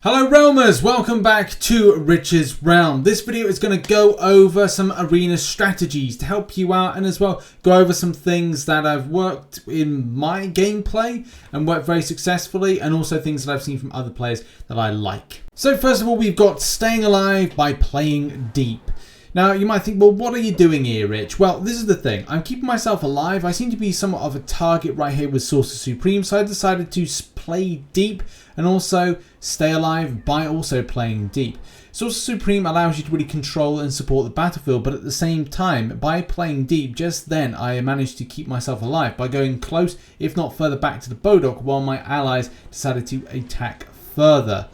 Hello Realmers, welcome back to Rich's Realm. This video is going to go over some arena strategies to help you out and as well go over some things that I've worked in my gameplay and worked very successfully, and also things that I've seen from other players that I like. So first of all, we've got staying alive by playing deep. Now you might think, well, what are you doing here, Rich? Well, this is the thing. I'm keeping myself alive. I seem to be somewhat of a target right here with Sorcerer Supreme, so I decided to play deep and also stay alive by also playing deep. Sorcerer Supreme allows you to really control and support the battlefield, but at the same time, by playing deep, just then I managed to keep myself alive by going close, if not further back to the Bodok, while my allies decided to attack further.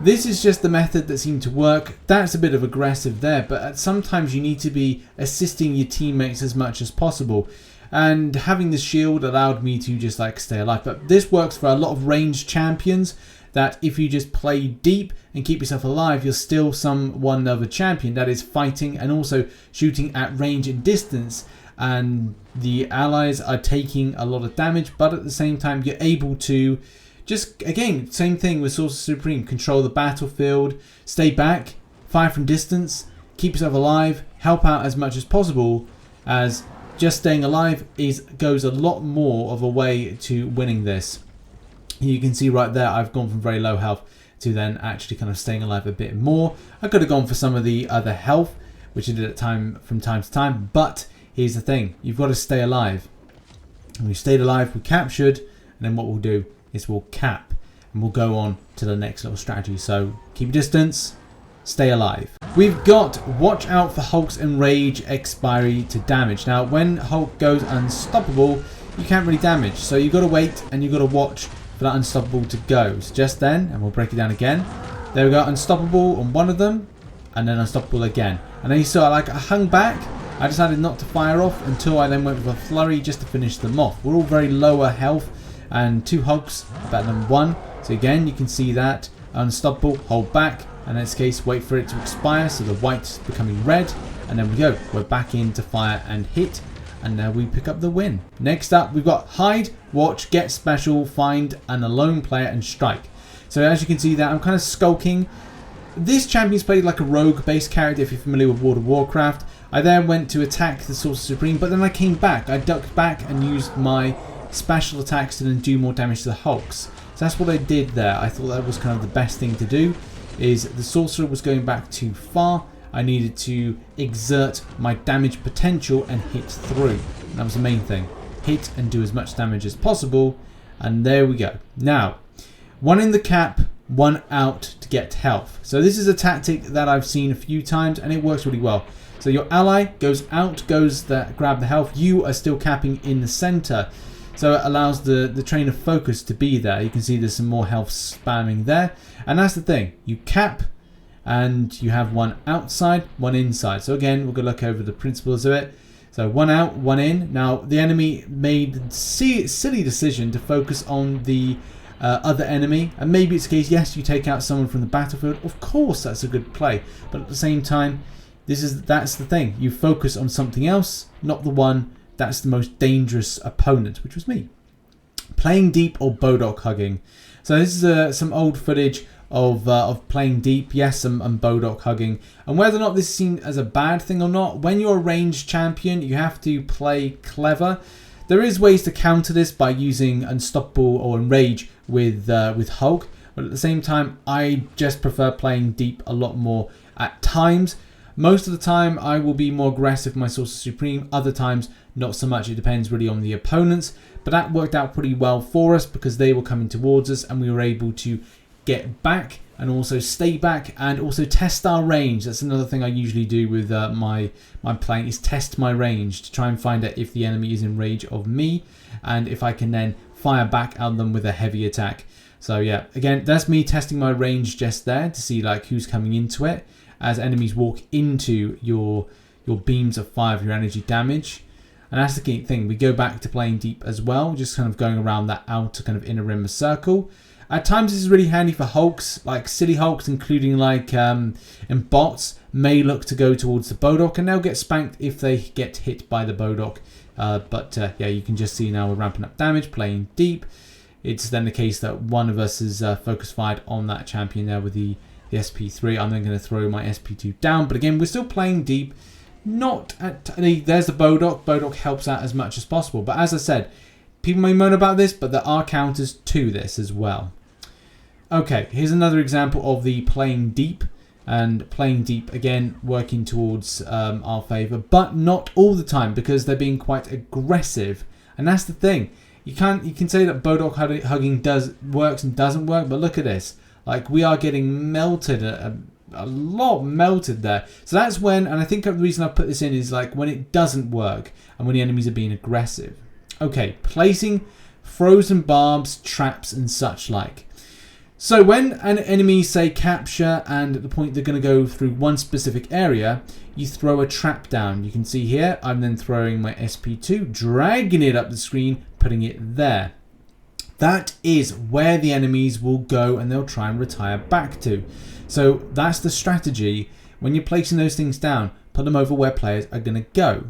This is just the method that seemed to work. That's a bit of aggressive there, but sometimes you need to be assisting your teammates as much as possible. And having the shield allowed me to just like stay alive. But this works for a lot of ranged champions, that if you just play deep and keep yourself alive, you're still one other champion that is fighting and also shooting at range and distance. And the allies are taking a lot of damage, but at the same time, you're able to just, again, same thing with Sorcerer Supreme, control the battlefield, stay back, fire from distance, keep yourself alive, help out as much as possible, as just staying alive goes a lot more of a way to winning this. You can see right there, I've gone from very low health to then actually kind of staying alive a bit more. I could have gone for some of the other health, which I did from time to time, but here's the thing, you've got to stay alive. And we stayed alive, we captured, and then what we'll do is we'll cap and we'll go on to the next little strategy. So keep distance, stay alive. We've got watch out for Hulk's enrage expiry to damage. Now when Hulk goes unstoppable, you can't really damage, so you've got to wait and you've got to watch for that unstoppable to go. So just then, and we'll break it down again, there we go, unstoppable on one of them and then unstoppable again. And then you saw like I hung back, I decided not to fire off until I then went with a flurry just to finish them off. We're all very lower health, and 2 Hulks better than 1. So again, you can see that unstoppable, hold back, and in this case wait for it to expire, so the white's becoming red, and then we go, we're back into fire and hit, and now we pick up the win. Next up, we've got hide, watch, get special, find an alone player, and strike. So as you can see that I'm kind of skulking. This champion's played like a rogue based character if you're familiar with World of Warcraft. I then went to attack the Sorcerer Supreme, but then I came back, I ducked back and used my special attacks to then do more damage to the Hulks. So that's what I did there. I thought that was kind of the best thing to do, is the Sorcerer was going back too far. I needed to exert my damage potential and hit through. That was the main thing. Hit and do as much damage as possible. And there we go. Now, 1 in the cap, 1 out to get health. So this is a tactic that I've seen a few times and it works really well. So your ally goes out, grab the health. You are still capping in the center. So it allows the train of focus to be there. You can see there's some more health spamming there. And that's the thing. You cap and you have 1 outside, 1 inside. So again, we're going to look over the principles of it. So 1 out, 1 in. Now the enemy made the silly decision to focus on the other enemy. And maybe it's the case, yes, you take out someone from the battlefield. Of course, that's a good play. But at the same time, that's the thing. You focus on something else, not the one that's the most dangerous opponent, which was me. Playing deep or Bodok hugging. So this is some old footage of playing deep. Yes, I'm Bodok hugging. And whether or not this is seen as a bad thing or not, when you're a ranged champion, you have to play clever. There is ways to counter this by using unstoppable or enrage with Hulk. But at the same time, I just prefer playing deep a lot more at times. Most of the time, I will be more aggressive with my Sorcerer Supreme. Other times, not so much. It depends really on the opponents. But that worked out pretty well for us because they were coming towards us and we were able to get back and also stay back and also test our range. That's another thing I usually do with my playing, is test my range to try and find out if the enemy is in range of me and if I can then fire back at them with a heavy attack. So yeah, again, that's me testing my range just there to see like who's coming into it, as enemies walk into your beams of fire of your energy damage. And that's the key thing. We go back to playing deep as well, just kind of going around that outer kind of inner rim of circle. At times this is really handy for Hulks, like silly Hulks, including like and bots may look to go towards the Bodok and they'll get spanked if they get hit by the Bodok. Yeah, you can just see now we're ramping up damage, playing deep. it's then the case that one of us is focus fired on that champion there with the SP3. I'm then going to throw my SP2 down. But again, we're still playing deep. Not at... There's the Bodok. Bodok helps out as much as possible. But as I said, people may moan about this, but there are counters to this as well. Okay, here's another example of the playing deep. And playing deep, again, working towards our favour. But not all the time, because they're being quite aggressive. And that's the thing. You can say that Bodok hugging works and doesn't work, but look at this. Like, we are getting melted, a lot melted there. So that's when, and I think the reason I put this in is like when it doesn't work and when the enemies are being aggressive. Okay, placing frozen barbs, traps and such like. So when an enemy, say, capture and at the point they're going to go through one specific area, you throw a trap down. You can see here, I'm then throwing my SP2, dragging it up the screen, putting it there. That is where the enemies will go and they'll try and retire back to. So that's the strategy. When you're placing those things down, put them over where players are going to go.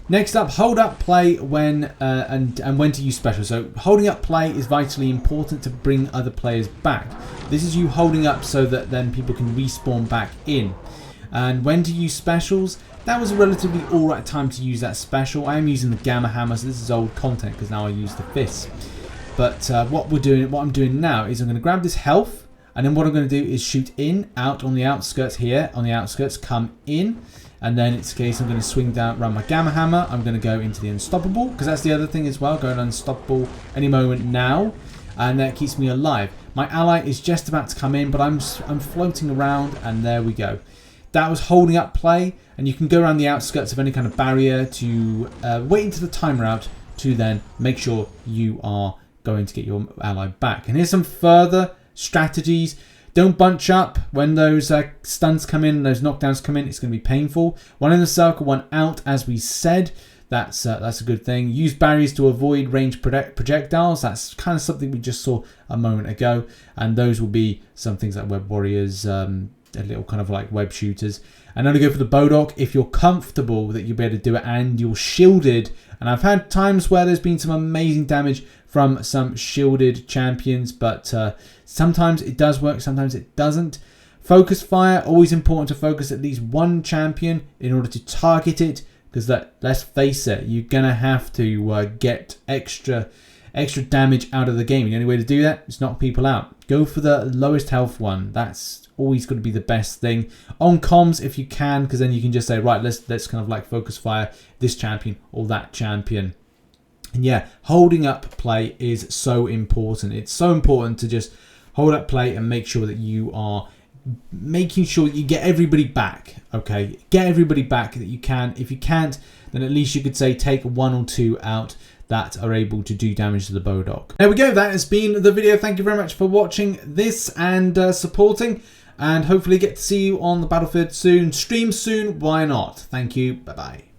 Next up, hold up play when and when to use special. So holding up play is vitally important to bring other players back. This is you holding up so that then people can respawn back in. And when to use specials, that was a relatively alright time to use that special. I am using the Gamma Hammer, so this is old content because now I use the fists. But what I'm doing now is I'm going to grab this health, and then what I'm going to do is shoot in, out on the outskirts here, on the outskirts, come in. And then it's a case I'm going to swing down, run my Gamma Hammer. I'm going to go into the Unstoppable, because that's the other thing as well. Going Unstoppable any moment now. And that keeps me alive. My ally is just about to come in, but I'm floating around, and there we go. That was holding up play. And you can go around the outskirts of any kind of barrier to wait until the timer out to then make sure you are going to get your ally back. And here's some further strategies. Don't bunch up when those stuns come in, those knockdowns come in. It's going to be painful. One in the circle, one out, as we said. That's a good thing. Use barriers to avoid ranged projectiles. That's kind of something we just saw a moment ago. And those will be some things like web warriors, a little kind of like web shooters. And only go for the Bodok if you're comfortable that you'll be able to do it and you're shielded. And I've had times where there's been some amazing damage from some shielded champions, but sometimes it does work, sometimes it doesn't. Focus fire, always important to focus at least one champion in order to target it, because let's face it, you're gonna have to get extra damage out of the game. The only way to do that is knock people out. Go for the lowest health one. That's always going to be the best thing. On comms if you can, because then you can just say, right, let's kind of like focus fire this champion or that champion. And yeah, holding up play is so important. It's so important to just hold up play and make sure that you are making sure you get everybody back. Okay, get everybody back that you can. If you can't, then at least you could say take one or two out that are able to do damage to the Bodok. There we go. That has been the video. Thank you very much for watching this and supporting. And hopefully get to see you on the battlefield soon. Stream soon. Why not? Thank you. Bye-bye.